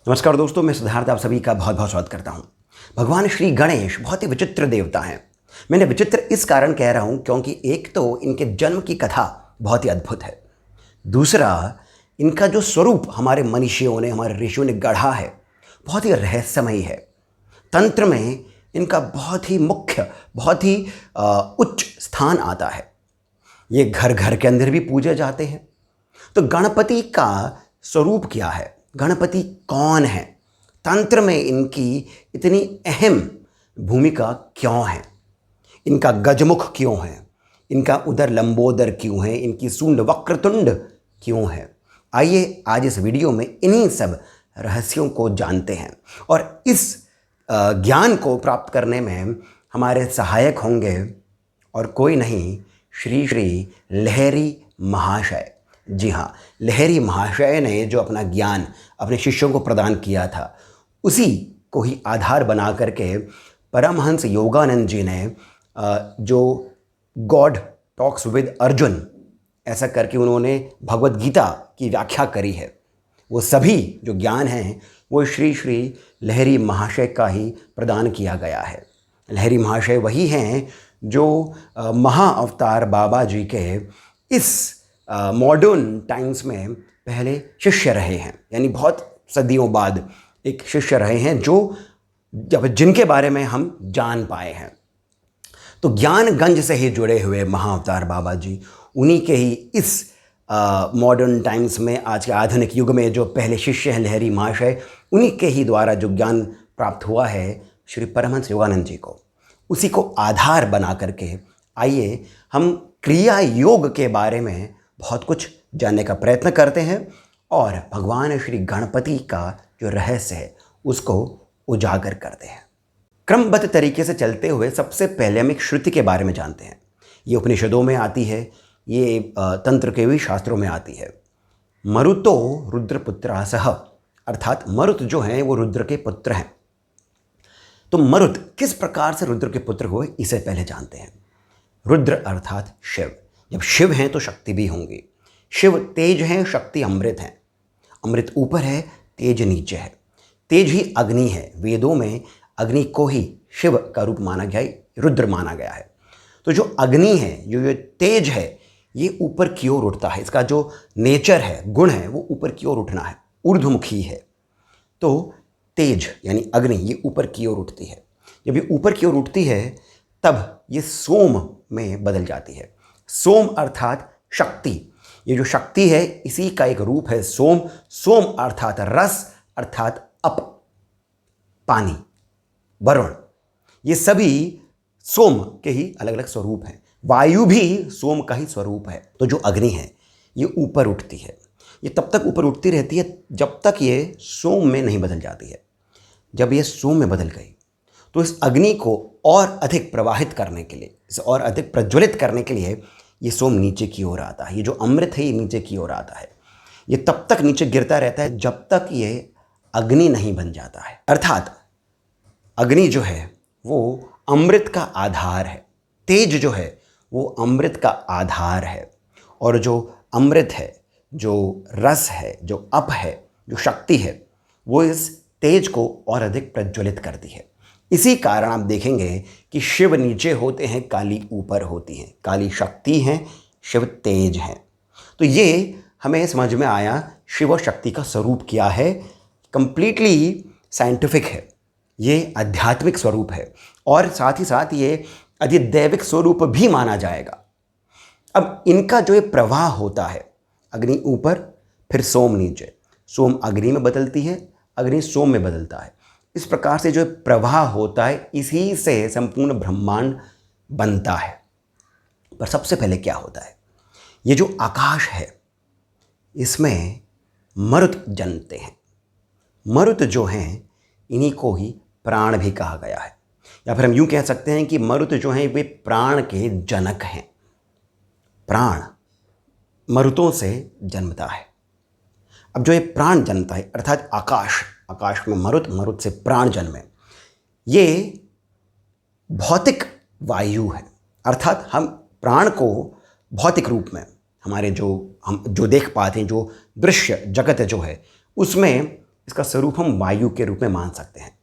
नमस्कार दोस्तों, मैं सिद्धार्थ आप सभी का बहुत बहुत स्वागत करता हूं। भगवान श्री गणेश बहुत ही विचित्र देवता हैं। मैंने विचित्र इस कारण कह रहा हूं क्योंकि एक तो इनके जन्म की कथा बहुत ही अद्भुत है, दूसरा इनका जो स्वरूप हमारे मनीषियों ने, हमारे ऋषियों ने गढ़ा है बहुत ही रहस्यमयी है। तंत्र में इनका बहुत ही मुख्य, बहुत ही उच्च स्थान आता है। ये घर घर के अंदर भी पूजे जाते हैं। तो गणपति का स्वरूप क्या है, गणपति कौन है, तंत्र में इनकी इतनी अहम भूमिका क्यों है, इनका गजमुख क्यों है, इनका उदर लंबोदर क्यों है, इनकी सूंड वक्रतुंड क्यों है। आइए आज इस वीडियो में इन्हीं सब रहस्यों को जानते हैं और इस ज्ञान को प्राप्त करने में हमारे सहायक होंगे और कोई नहीं, श्री श्री लहरी महाशय। जी हाँ, लहरी महाशय ने जो अपना ज्ञान अपने शिष्यों को प्रदान किया था, उसी को ही आधार बना करके परमहंस योगानंद जी ने जो गॉड टॉक्स विद अर्जुन ऐसा करके उन्होंने भगवत गीता की व्याख्या करी है। वो सभी जो ज्ञान हैं वो श्री श्री लहरी महाशय का ही प्रदान किया गया है। लहरी महाशय वही हैं जो महाअवतार बाबा जी के इस मॉडर्न टाइम्स में पहले शिष्य रहे हैं, यानी बहुत सदियों बाद एक शिष्य रहे हैं जो जिनके बारे में हम जान पाए हैं। तो ज्ञानगंज से ही जुड़े हुए महाअवतार बाबा जी, उन्हीं के ही इस मॉडर्न टाइम्स में, आज के आधुनिक युग में जो पहले शिष्य हैं लहरी महाशय, उन्हीं के ही द्वारा जो ज्ञान प्राप्त हुआ है श्री परमहंस योगानंद जी को, उसी को आधार बना करके आइए हम क्रिया योग के बारे में बहुत कुछ जानने का प्रयत्न करते हैं और भगवान श्री गणपति का जो रहस्य है उसको उजागर करते हैं। क्रमबद्ध तरीके से चलते हुए सबसे पहले हम एक श्रुति के बारे में जानते हैं। ये उपनिषदों में आती है, ये तंत्र के भी शास्त्रों में आती है। मरुतो रुद्रपुत्रासह, अर्थात मरुत जो हैं वो रुद्र के पुत्र हैं। तो मरुत किस प्रकार से रुद्र के पुत्र हुए, इसे पहले जानते हैं। रुद्र अर्थात शिव। जब शिव हैं तो शक्ति भी होंगी। शिव तेज हैं, शक्ति अमृत हैं। अमृत ऊपर है, तेज नीचे है। तेज ही अग्नि है। वेदों में अग्नि को ही शिव का रूप माना गया है, रुद्र माना गया है। तो जो अग्नि है, जो ये तेज है, ये ऊपर की ओर उठता है। इसका जो नेचर है, गुण है, वो ऊपर की ओर उठना है, ऊर्ध्वमुखी है। तो तेज यानी अग्नि ये ऊपर की ओर उठती है। जब ये ऊपर की ओर उठती है तब ये सोम में बदल जाती है। सोम अर्थात शक्ति। ये जो शक्ति है इसी का एक रूप है सोम। सोम अर्थात रस, अर्थात अप, पानी, वरुण। ये सभी सोम के ही अलग अलग स्वरूप हैं। वायु भी सोम का ही स्वरूप है। तो जो अग्नि है ये ऊपर उठती है। ये तब तक ऊपर उठती रहती है जब तक ये सोम में नहीं बदल जाती है। जब ये सोम में बदल गई तो इस अग्नि को और अधिक प्रवाहित करने के लिए, इसे और अधिक प्रज्वलित करने के लिए ये सोम नीचे की ओर आता है। ये जो अमृत है ये नीचे की ओर आता है। ये तब तक नीचे गिरता रहता है जब तक ये अग्नि नहीं बन जाता है। अर्थात अग्नि जो है वो अमृत का आधार है। तेज जो है वो अमृत का आधार है। और जो अमृत है, जो रस है, जो अप है, जो शक्ति है, वो इस तेज को और अधिक प्रज्वलित करती है। इसी कारण आप देखेंगे कि शिव नीचे होते हैं, काली ऊपर होती हैं। काली शक्ति हैं, शिव तेज हैं। तो ये हमें समझ में आया शिव और शक्ति का स्वरूप क्या है। कंप्लीटली साइंटिफिक है, ये आध्यात्मिक स्वरूप है और साथ ही साथ ये अधिदैविक स्वरूप भी माना जाएगा। अब इनका जो ये प्रवाह होता है, अग्नि ऊपर फिर सोम नीचे, सोम अग्नि में बदलती है, अग्नि सोम में बदलता है। इस प्रकार से जो प्रवाह होता है इसी से संपूर्ण ब्रह्मांड बनता है। पर सबसे पहले क्या होता है, ये जो आकाश है इसमें मरुत जन्मते हैं। मरुत जो हैं इन्हीं को ही प्राण भी कहा गया है, या फिर हम यूँ कह सकते हैं कि मरुत जो हैं वे प्राण के जनक हैं। प्राण मरुतों से जन्मता है। अब जो ये प्राण जन्मता है अर्थात आकाश, आकाश में मरुत, मरुत से प्राण जन्मे, ये भौतिक वायु है। अर्थात हम प्राण को भौतिक रूप में हमारे हम जो देख पाते हैं, जो दृश्य जगत जो है उसमें इसका स्वरूप हम वायु के रूप में मान सकते हैं।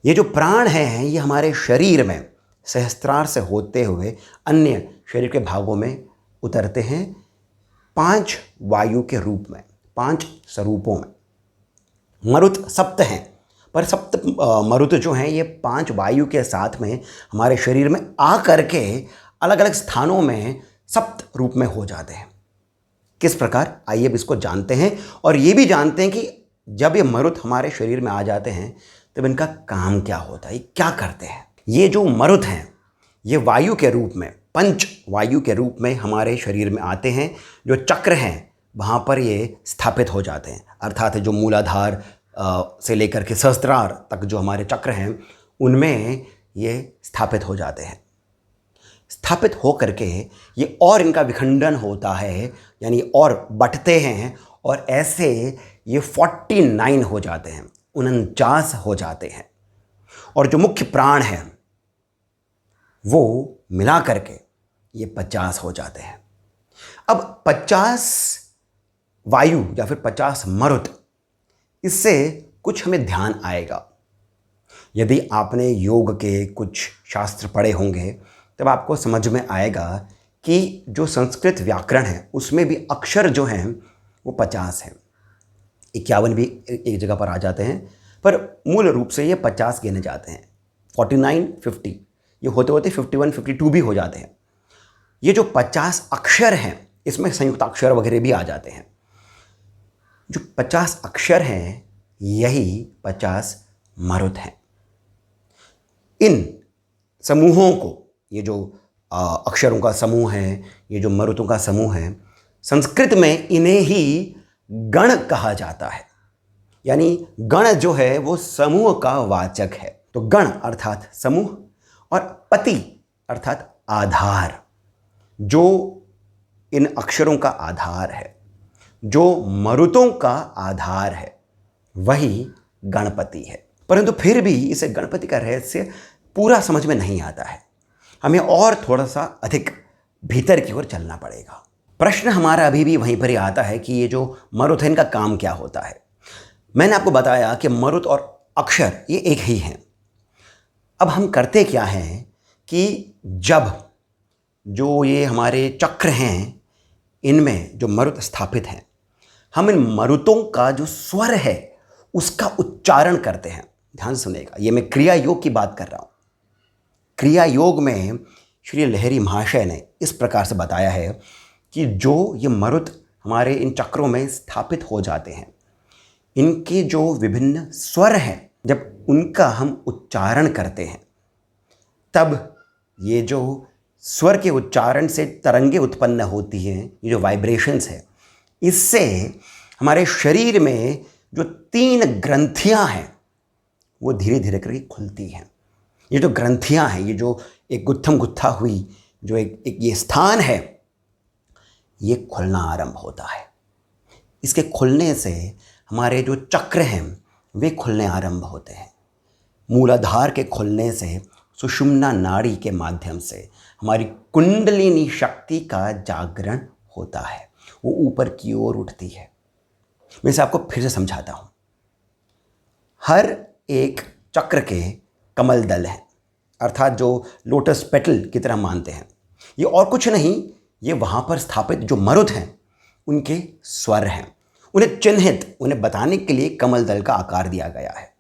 ये जो प्राण हैं ये हमारे शरीर में सहस्त्रार से होते हुए अन्य शरीर के भागों में उतरते हैं 5 वायु के रूप में, 5 स्वरूपों में। मरुत सप्त हैं, पर सप्त मरुत जो हैं ये 5 वायु के साथ में हमारे शरीर में आ करके अलग अलग स्थानों में सप्त रूप में हो जाते हैं। किस प्रकार, आइए अब इसको जानते हैं और ये भी जानते हैं कि जब ये मरुत हमारे शरीर में आ जाते हैं तब इनका काम क्या होता है, ये क्या करते हैं। ये जो मरुत हैं ये वायु के रूप में, पंच वायु के रूप में हमारे शरीर में आते हैं। जो चक्र हैं वहाँ पर ये स्थापित हो जाते हैं, अर्थात जो मूलाधार से लेकर के सहस्त्रार तक जो हमारे चक्र हैं उनमें ये स्थापित हो जाते हैं। स्थापित हो करके ये और इनका विखंडन होता है, यानी और बंटते हैं और ऐसे ये 49 हो जाते हैं, 49 हो जाते हैं। और जो मुख्य प्राण हैं वो मिला करके ये 50 हो जाते हैं। अब 50 वायु या फिर 50 मरुत, इससे कुछ हमें ध्यान आएगा। यदि आपने योग के कुछ शास्त्र पढ़े होंगे तब आपको समझ में आएगा कि जो संस्कृत व्याकरण है उसमें भी अक्षर जो हैं वो 50 हैं। 51 भी एक जगह पर आ जाते हैं, पर मूल रूप से ये 50 गिने जाते हैं। 49, 50, ये होते होते 51, 52 भी हो जाते हैं। ये जो 50 अक्षर हैं इसमें संयुक्त अक्षर वगैरह भी आ जाते हैं। जो 50 अक्षर हैं यही 50 मरुत हैं। इन समूहों को, ये जो अक्षरों का समूह है, ये जो मरुतों का समूह है, संस्कृत में इन्हें ही गण कहा जाता है। यानी गण जो है वो समूह का वाचक है। तो गण अर्थात समूह और पति अर्थात आधार, जो इन अक्षरों का आधार है, जो मरुतों का आधार है, वही गणपति है। परंतु फिर भी इसे गणपति का रहस्य पूरा समझ में नहीं आता है। हमें और थोड़ा सा अधिक भीतर की ओर चलना पड़ेगा। प्रश्न हमारा अभी भी वहीं पर ही आता है कि ये जो मरुत है इनका काम क्या होता है। मैंने आपको बताया कि मरुत और अक्षर ये एक ही हैं। अब हम करते क्या हैं कि जब जो ये हमारे चक्र हैं इनमें जो मरुत स्थापित हैं, हम इन मरुतों का जो स्वर है उसका उच्चारण करते हैं। ध्यान से सुनिएगा, ये मैं क्रिया योग की बात कर रहा हूँ। क्रिया योग में श्री लहरी महाशय ने इस प्रकार से बताया है कि जो ये मरुत हमारे इन चक्रों में स्थापित हो जाते हैं, इनके जो विभिन्न स्वर हैं, जब उनका हम उच्चारण करते हैं तब ये जो स्वर के उच्चारण से तरंगे उत्पन्न होती हैं, ये जो वाइब्रेशंस है, इससे हमारे शरीर में जो 3 ग्रंथियां हैं वो धीरे धीरे करके खुलती हैं। ये जो ग्रंथियां हैं, ये जो एक गुत्थम गुत्था हुई जो एक ये स्थान है, ये खुलना आरंभ होता है। इसके खुलने से हमारे जो चक्र हैं वे खुलने आरंभ होते हैं। मूलाधार के खुलने से सुषुम्ना नाड़ी के माध्यम से हमारी कुंडलिनी शक्ति का जागरण होता है, वो ऊपर की ओर उठती है। मैं इसे आपको फिर से समझाता हूँ। हर एक चक्र के कमल दल हैं, अर्थात जो लोटस पेटल की तरह मानते हैं। ये और कुछ नहीं, ये वहाँ पर स्थापित जो मरुत हैं उनके स्वर हैं। उन्हें चिन्हित, उन्हें बताने के लिए कमल दल का आकार दिया गया है।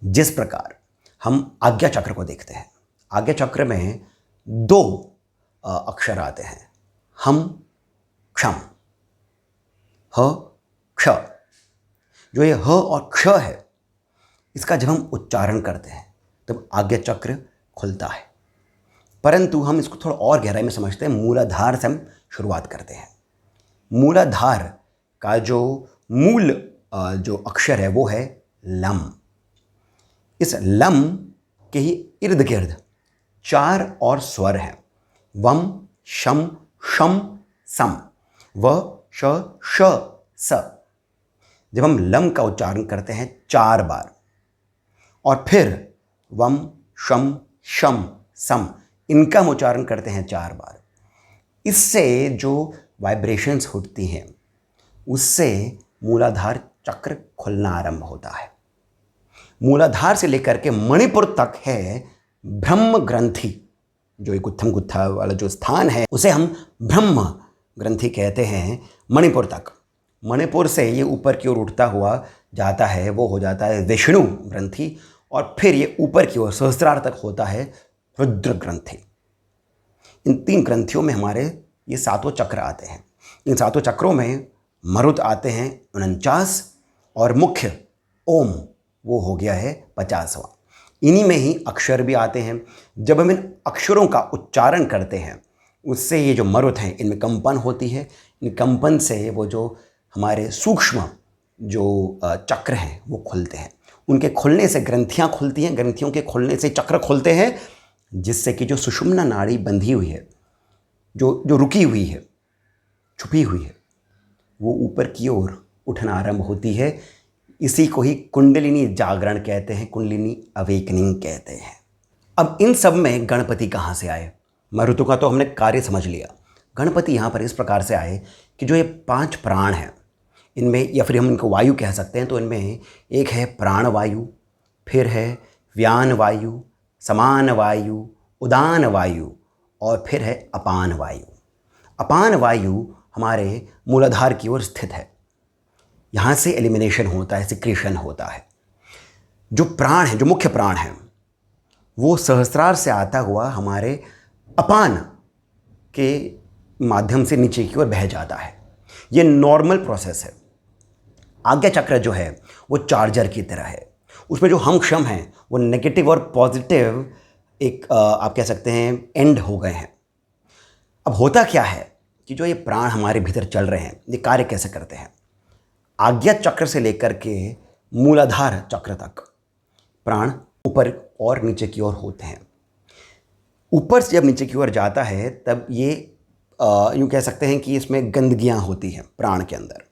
जिस प्रकार हम आज्ञा चक्र को देखते हैं, आज्ञा चक्र में 2 अक्षर आते हैं, हम क्षम, ह क्ष। जो ये ह और क्ष है, इसका जब हम उच्चारण करते हैं तब आज्ञा चक्र खुलता है। परंतु हम इसको थोड़ा और गहराई में समझते हैं। मूलाधार से हम शुरुआत करते हैं। मूलाधार का जो मूल जो अक्षर है वो है लम। इस लम के ही इर्द गिर्द 4 और स्वर हैं, वम, शम, शम, सम, व, श, श, स। जब हम लम का उच्चारण करते हैं 4 बार और फिर वम, शम, शम, सम, इनका हम उच्चारण करते हैं 4 बार, इससे जो वाइब्रेशंस उठती हैं उससे मूलाधार चक्र खुलना आरंभ होता है। मूलाधार से लेकर के मणिपुर तक है ब्रह्म ग्रंथि, जो एक उत्थम गुत्था वाला जो स्थान है उसे हम ब्रह्म ग्रंथि कहते हैं। मणिपुर तक, मणिपुर से ये ऊपर की ओर उठता हुआ जाता है, वो हो जाता है विष्णु ग्रंथि, और फिर ये ऊपर की ओर सहस्त्रार तक होता है रुद्र ग्रंथि। इन 3 ग्रंथियों में हमारे ये 7 चक्र आते हैं। इन 7 चक्रों में मरुत आते हैं 49, और मुख्य ओम वो हो गया है 50वां। इन्हीं में ही अक्षर भी आते हैं। जब हम इन अक्षरों का उच्चारण करते हैं उससे ये जो मरुत हैं इनमें कंपन होती है। इन कंपन से वो जो हमारे सूक्ष्म जो चक्र हैं वो खुलते हैं। उनके खुलने से ग्रंथियाँ खुलती हैं, ग्रंथियों के खुलने से चक्र खुलते हैं, जिससे कि जो सुषुम्ना नाड़ी बंधी हुई है, जो रुकी हुई है, छुपी हुई है, वो ऊपर की ओर उठना आरंभ होती है। इसी को ही कुंडलिनी जागरण कहते हैं, कुंडलिनी अवेकनिंग कहते हैं। अब इन सब में गणपति कहाँ से आए? मरुतों का तो हमने कार्य समझ लिया। गणपति यहाँ पर इस प्रकार से आए कि जो ये 5 प्राण हैं इनमें, या फिर हम इनको वायु कह सकते हैं, तो इनमें एक है प्राण वायु, फिर है व्यान वायु, समान वायु, उदान वायु, और फिर है अपान वायु। अपान वायु हमारे मूलाधार की ओर स्थित है। यहाँ से एलिमिनेशन होता है, सिक्रीशन होता है। जो प्राण है, जो मुख्य प्राण है, वो सहस्रार से आता हुआ हमारे अपान के माध्यम से नीचे की ओर बह जाता है। ये नॉर्मल प्रोसेस है। आज्ञा चक्र जो है वो चार्जर की तरह है। उसमें जो हम क्षम हैं वो नेगेटिव और पॉजिटिव एक आप कह सकते हैं एंड हो गए हैं। अब होता क्या है कि जो ये प्राण हमारे भीतर चल रहे हैं ये कार्य कैसे करते हैं? आज्ञा चक्र से लेकर के मूलाधार चक्र तक प्राण ऊपर और नीचे की ओर होते हैं। ऊपर से जब नीचे की ओर जाता है तब ये यूँ कह सकते हैं कि इसमें गंदगियाँ होती हैं प्राण के अंदर,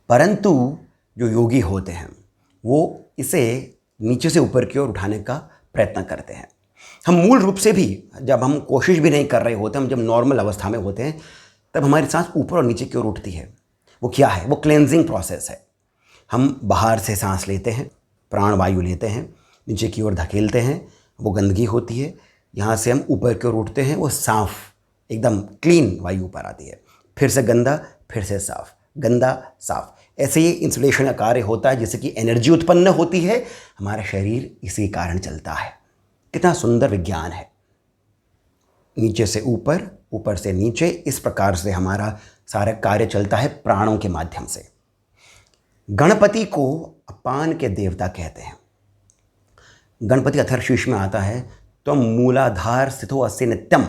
परंतु जो योगी होते हैं वो इसे नीचे से ऊपर की ओर उठाने का प्रयत्न करते हैं। हम मूल रूप से भी जब हम कोशिश भी नहीं कर रहे होते, हम जब नॉर्मल अवस्था में होते हैं तब हमारी सांस ऊपर और नीचे की ओर उठती है। वो क्या है? वो क्लेंजिंग प्रोसेस है। हम बाहर से सांस लेते हैं, प्राण वायु लेते हैं, नीचे की ओर धकेलते हैं, वो गंदगी होती है। यहाँ से हम ऊपर की ओर उठते हैं, वो साफ़ एकदम क्लीन वायु ऊपर आती है। फिर से गंदा, फिर से साफ़, गंदा साफ़। ऐसे ही इंसुलेशन का कार्य होता है, जिससे कि एनर्जी उत्पन्न होती है। हमारा शरीर इसी कारण चलता है। कितना सुंदर विज्ञान है। नीचे से ऊपर, ऊपर से नीचे, इस प्रकार से हमारा सारा कार्य चलता है प्राणों के माध्यम से। गणपति को अपान के देवता कहते हैं। गणपति अथर्वशीर्ष में आता है तो मूलाधार स्थितो अस्य नित्यम,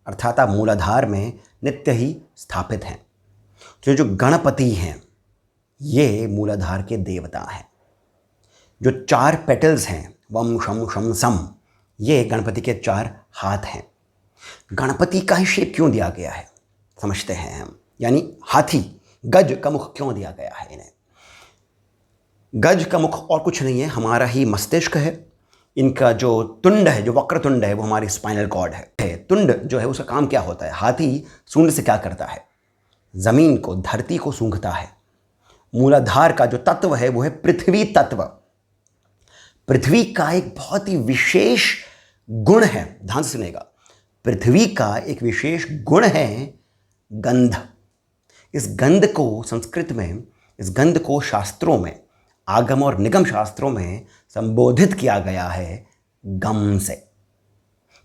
अर्थात आप मूलाधार में नित्य ही स्थापित हैं। तो जो गणपति हैं ये मूलाधार के देवता हैं। जो 4 पेटल्स हैं, वम शम शम सम, ये गणपति के 4 हाथ हैं। गणपति का ही शेप क्यों दिया गया है समझते हैं हम, यानी हाथी, गज का मुख क्यों दिया गया है इन्हें? गज का मुख और कुछ नहीं है, हमारा ही मस्तिष्क है। इनका जो तुंड है, जो वक्रतुंड है, वो हमारी स्पाइनल कॉर्ड है। तुंड जो है उसका काम क्या होता है? हाथी सूंड से क्या करता है? ज़मीन को, धरती को सूंघता है। मूलाधार का जो तत्व है वो है पृथ्वी तत्व। पृथ्वी का एक बहुत ही विशेष गुण है, ध्यान से सुनेगा। पृथ्वी का एक विशेष गुण है गंध। इस गंध को संस्कृत में, इस गंध को शास्त्रों में, आगम और निगम शास्त्रों में संबोधित किया गया है गम से।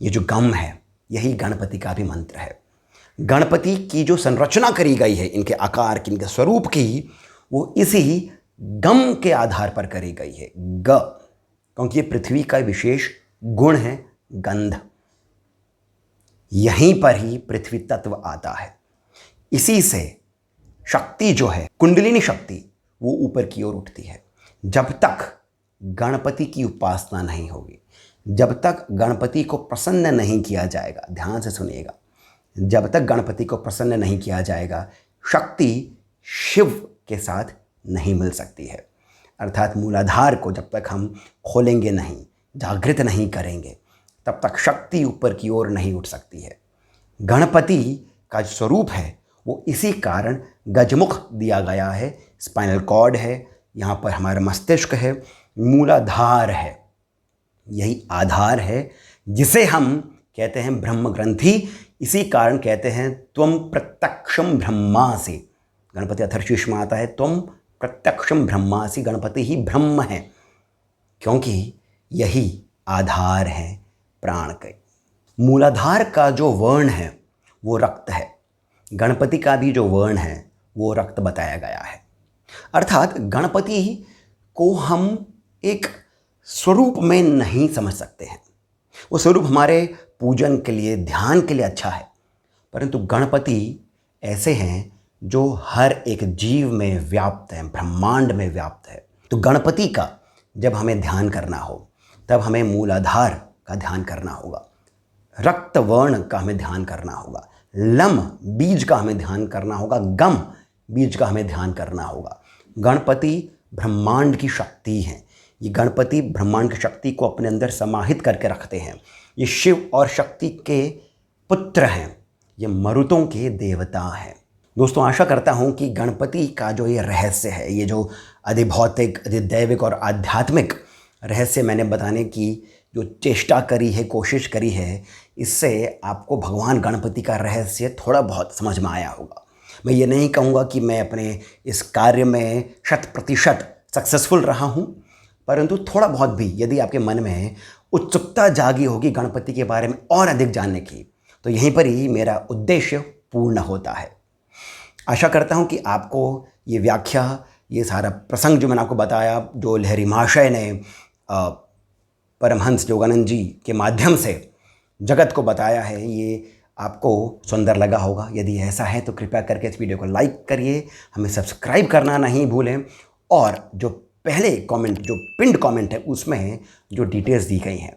ये जो गम है यही गणपति का भी मंत्र है। गणपति की जो संरचना करी गई है, इनके आकार की, इनके स्वरूप की, वो इसी गम के आधार पर करी गई है। क्योंकि ये पृथ्वी का विशेष गुण है गंध। यहीं पर ही पृथ्वी तत्व आता है। इसी से शक्ति जो है, कुंडलिनी शक्ति, वो ऊपर की ओर उठती है। जब तक गणपति की उपासना नहीं होगी, जब तक गणपति को प्रसन्न नहीं किया जाएगा, ध्यान से सुनिएगा, जब तक गणपति को प्रसन्न नहीं किया जाएगा, शक्ति शिव के साथ नहीं मिल सकती है। अर्थात मूलाधार को जब तक हम खोलेंगे नहीं, जागृत नहीं करेंगे, तब तक शक्ति ऊपर की ओर नहीं उठ सकती है। गणपति का जो स्वरूप है वो इसी कारण गजमुख दिया गया है, स्पाइनल कॉर्ड है, यहाँ पर हमारा मस्तिष्क है, मूलाधार है, यही आधार है जिसे हम कहते हैं ब्रह्म ग्रंथि। इसी कारण कहते हैं त्वम प्रत्यक्षम ब्रह्मासि। गणपति अथर्वशीर्ष में आता है त्वम प्रत्यक्षम ब्रह्मासि, गणपति ही ब्रह्म है, क्योंकि यही आधार है प्राण के। मूलाधार का जो वर्ण है वो रक्त है, गणपति का भी जो वर्ण है वो रक्त बताया गया है। अर्थात गणपति को हम एक स्वरूप में नहीं समझ सकते हैं। वो स्वरूप हमारे पूजन के लिए, ध्यान के लिए अच्छा है, परंतु गणपति ऐसे हैं जो हर एक जीव में व्याप्त हैं, ब्रह्मांड में व्याप्त है। तो गणपति का जब हमें ध्यान करना हो तब हमें मूलाधार का ध्यान करना होगा, रक्त वर्ण का हमें ध्यान करना होगा, लम बीज का हमें ध्यान करना होगा, गम बीज का हमें ध्यान करना होगा। गणपति ब्रह्मांड की शक्ति हैं। ये गणपति ब्रह्मांड की शक्ति को अपने अंदर समाहित करके रखते हैं। ये शिव और शक्ति के पुत्र हैं, ये मरुतों के देवता हैं। दोस्तों, आशा करता हूँ कि गणपति का जो ये रहस्य है, ये जो अधिभौतिक, अधिदैविक और आध्यात्मिक रहस्य मैंने बताने की जो चेष्टा करी है, कोशिश करी है, इससे आपको भगवान गणपति का रहस्य थोड़ा बहुत समझ में आया होगा। मैं ये नहीं कहूँगा कि मैं अपने इस कार्य में 100% सक्सेसफुल रहा हूँ, परंतु थोड़ा बहुत भी यदि आपके मन में उत्सुकता जागी होगी गणपति के बारे में और अधिक जानने की, तो यहीं पर ही मेरा उद्देश्य पूर्ण होता है। आशा करता हूँ कि आपको ये व्याख्या, ये सारा प्रसंग जो मैंने आपको बताया, जो लहरी महाशय ने परमहंस योगानंद जी के माध्यम से जगत को बताया है, ये आपको सुंदर लगा होगा। यदि ऐसा है तो कृपया करके इस वीडियो को लाइक करिए, हमें सब्सक्राइब करना नहीं भूलें, और जो पहले कमेंट, जो पिंड कमेंट है, उसमें जो डिटेल्स दी गई हैं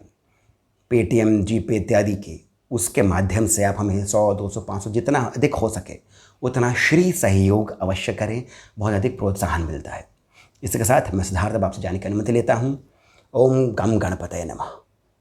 पेटीएम, जीपे इत्यादि की, उसके माध्यम से आप हमें 100, 200, 500 जितना अधिक हो सके उतना श्री सहयोग अवश्य करें, बहुत अधिक प्रोत्साहन मिलता है। इसके साथ मैं सिद्धार्थ अब आपसे जाने की अनुमति लेता हूँ। ओम गम गणपतये नमः।